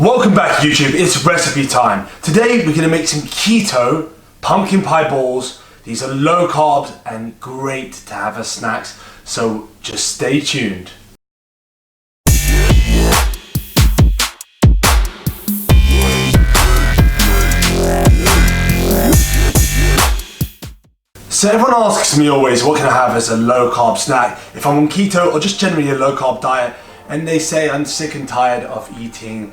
Welcome back YouTube, it's recipe time. Today we're going to make some keto pumpkin pie balls. These are low carbs and great to have as snacks, so just stay tuned. So everyone asks me always, what can I have as a low carb snack if I'm on keto or just generally a low carb diet, and they say I'm sick and tired of eating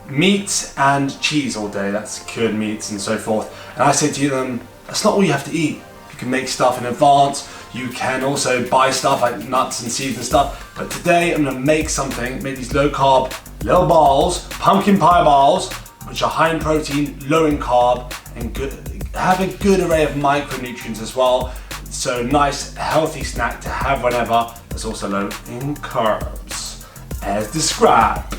meats and cheese all day, that's cured meats and so forth. And I say to them, that's not all you have to eat. You can make stuff in advance, you can also buy stuff like nuts and seeds and stuff, but today I'm going to make these low carb little balls, pumpkin pie balls, which are high in protein, low in carb, and have a good array of micronutrients as well. So nice healthy snack to have whenever. That's also low in carbs, as described.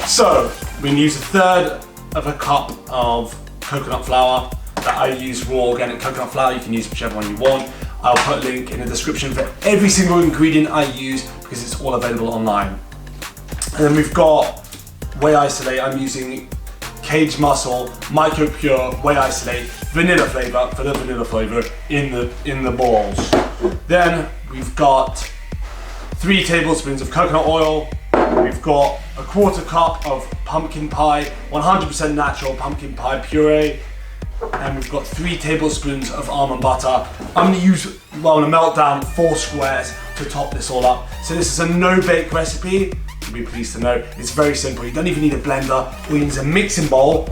So we're going to use 1/3 of a cup of coconut flour. That I use raw organic coconut flour. You can use whichever one you want. I'll put a link in the description for every single ingredient I use because it's all available online. And then we've got whey isolate. I'm using Cage Muscle Micro Pure Whey Isolate vanilla flavor for the vanilla flavor in the balls. Then we've got 3 tablespoons of coconut oil. We've got a 1/4 cup of pumpkin pie, 100% natural pumpkin pie puree, and we've got 3 tablespoons of almond butter. I'm gonna melt down 4 squares to top this all up. So this is a no-bake recipe. You'll be pleased to know it's very simple. You don't even need a blender. All you need is a mixing bowl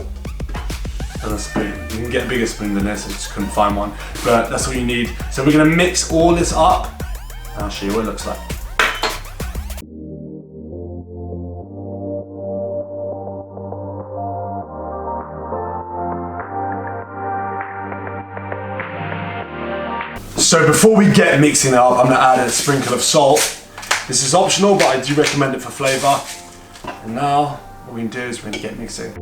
and a spoon. You can get a bigger spoon than this, I just couldn't find one, but that's all you need. So we're gonna mix all this up and I'll show you what it looks like. So before we get mixing it up, I'm going to add a sprinkle of salt. This is optional, but I do recommend it for flavour. And now, what we can do is we're going to get mixing.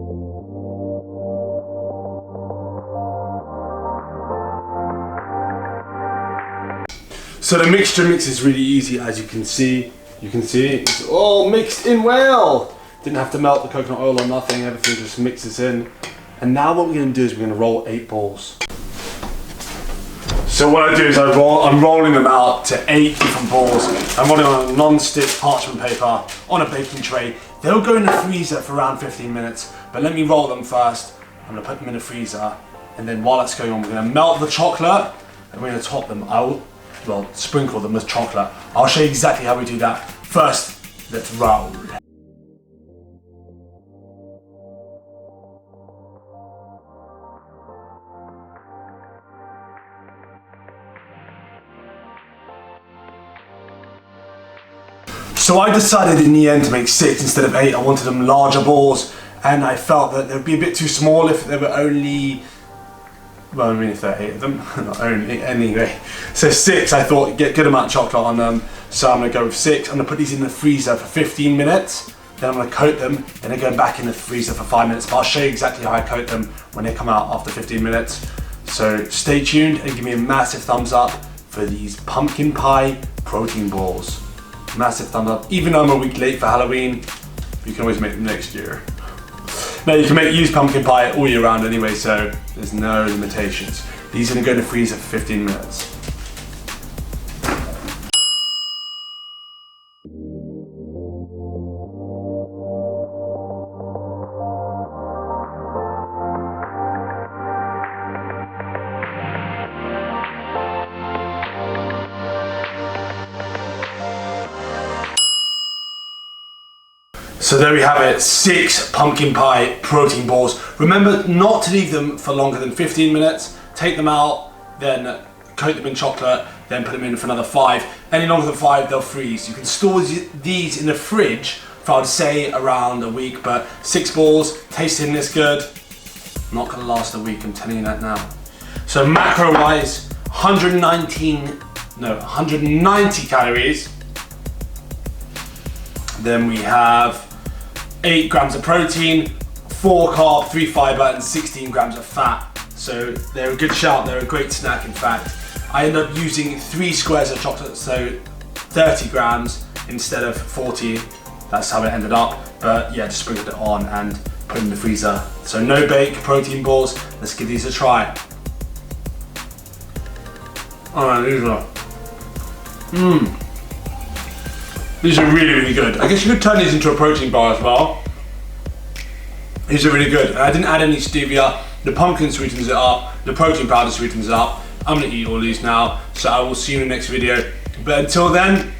So the mixture mix is really easy, as you can see. It's all mixed in well. Didn't have to melt the coconut oil or nothing, everything just mixes in. And now what we're going to do is we're going to roll 8 balls. So what I do is I'm rolling them out to 8 different balls. I'm rolling on a non-stick parchment paper on a baking tray. They'll go in the freezer for around 15 minutes, but let me roll them first. I'm gonna put them in the freezer, and then while that's going on, we're gonna melt the chocolate, and we're gonna top them. Sprinkle them with chocolate. I'll show you exactly how we do that. First, let's roll. So I decided in the end to make 6 instead of 8. I wanted them larger balls, and I felt that they would be a bit too small if there were only, well, I mean if there are 8 of them, not only, anyway. So 6, I thought, get good amount of chocolate on them, so I'm going to go with 6. I'm going to put these in the freezer for 15 minutes, then I'm going to coat them, then I go back in the freezer for 5 minutes, but I'll show you exactly how I coat them when they come out after 15 minutes. So stay tuned and give me a massive thumbs up for these pumpkin pie protein balls. Massive thumbs up. Even though I'm a week late for Halloween, you can always make them next year. Now you can use pumpkin pie all year round anyway, so there's no limitations. These are going to go in the freezer for 15 minutes. So there we have it, 6 pumpkin pie protein balls. Remember not to leave them for longer than 15 minutes. Take them out, then coat them in chocolate, then put them in for another 5. Any longer than 5, they'll freeze. You can store these in the fridge for, I'd say, around a week, but 6 balls, tasting this good, not gonna last a week, I'm telling you that now. So macro-wise, 190 calories. Then we have 8 grams of protein, 4 carb, 3 fiber, and 16 grams of fat. So they're a good shout, they're a great snack in fact. I end up using 3 squares of chocolate, so 30 grams instead of 40. That's how it ended up. But yeah, just sprinkled it on and put in the freezer. So no bake protein balls. Let's give these a try. Oh, these are really, really good. I guess you could turn these into a protein bar as well. These are really good. And I didn't add any stevia. The pumpkin sweetens it up. The protein powder sweetens it up. I'm gonna eat all these now. So I will see you in the next video. But until then,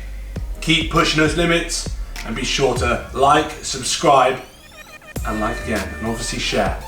keep pushing those limits and be sure to like, subscribe, and like again, and obviously share.